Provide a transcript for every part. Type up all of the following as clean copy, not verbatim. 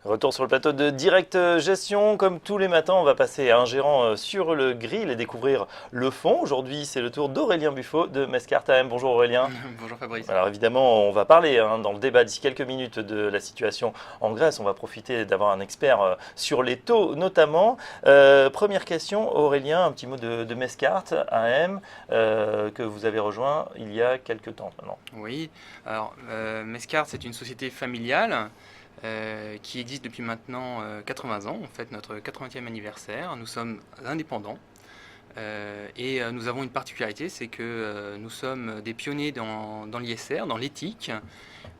Retour sur le plateau de Direct Gestion. Comme tous les matins, on va passer à un gérant sur le grill et découvrir le fond. Aujourd'hui, c'est le tour d'Aurélien Buffo de Mescart AM. Bonjour Aurélien. Bonjour Fabrice. Alors évidemment, on va parler dans le débat d'ici quelques minutes de la situation en Grèce. On va profiter d'avoir un expert sur les taux notamment. Première question, Aurélien, un petit mot de Mescart AM que vous avez rejoint il y a quelques temps maintenant. Oui, alors Mescart, c'est une société familiale qui existe depuis maintenant 80 ans. On fête notre 80e anniversaire. Nous sommes indépendants et nous avons une particularité, c'est que nous sommes des pionniers dans l'ISR, dans l'éthique,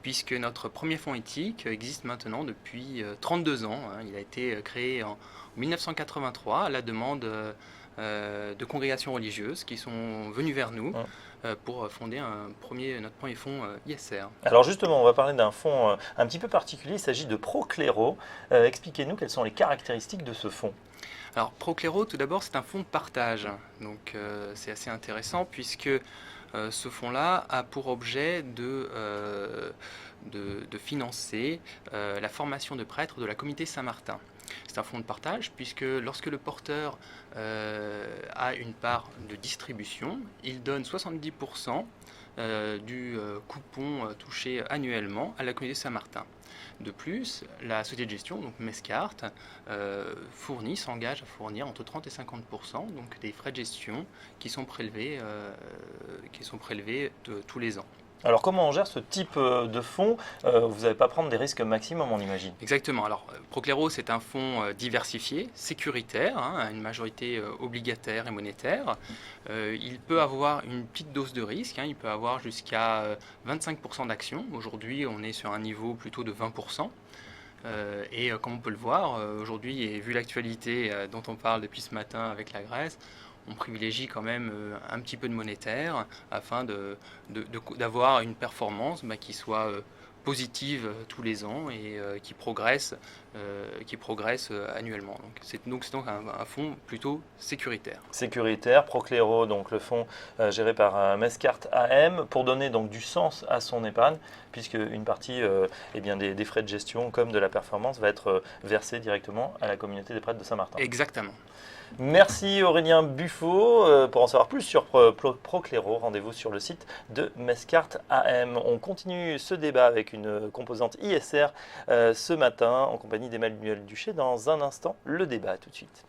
puisque notre premier fonds éthique existe maintenant depuis 32 ans. Il a été créé en 1983 à la demande de congrégations religieuses qui sont venues vers nous pour fonder notre premier fonds ISR. Alors justement, on va parler d'un fonds un petit peu particulier. Il s'agit de Procléro. Expliquez-nous quelles sont les caractéristiques de ce fonds. Alors Procléro, tout d'abord, c'est un fonds de partage. Donc c'est assez intéressant puisque ce fonds-là a pour objet de financer la formation de prêtres de la communauté Saint-Martin. C'est un fonds de partage puisque lorsque le porteur a une part de distribution, il donne 70% du coupon touché annuellement à la communauté Saint-Martin. De plus, la société de gestion, donc Mescart, s'engage à fournir entre 30 et 50% donc des frais de gestion qui sont prélevés tous les ans. Alors comment on gère ce type de fonds? Vous n'allez pas prendre des risques maximum, on imagine. Exactement. Alors Procléro, c'est un fonds diversifié, sécuritaire, à une majorité obligataire et monétaire. Il peut avoir une petite dose de risque, il peut avoir jusqu'à 25% d'actions. Aujourd'hui, on est sur un niveau plutôt de 20%. Et comme on peut le voir, aujourd'hui, et vu l'actualité dont on parle depuis ce matin avec la Grèce, on privilégie quand même un petit peu de monétaire afin d'avoir une performance qui soit positive tous les ans et qui progresse annuellement. Donc c'est donc un fonds plutôt sécuritaire. Sécuritaire, Procléro, donc le fonds géré par Mescart AM, pour donner donc du sens à son épargne, puisque une partie des frais de gestion comme de la performance va être versée directement à la communauté des prêtres de Saint-Martin. Exactement. Merci Aurélien Buffo. Pour en savoir plus sur Procléro, rendez-vous sur le site de Mescart AM. On continue ce débat avec une composante ISR ce matin en compagnie d'Emmanuel Duché. Dans un instant, le débat, tout de suite.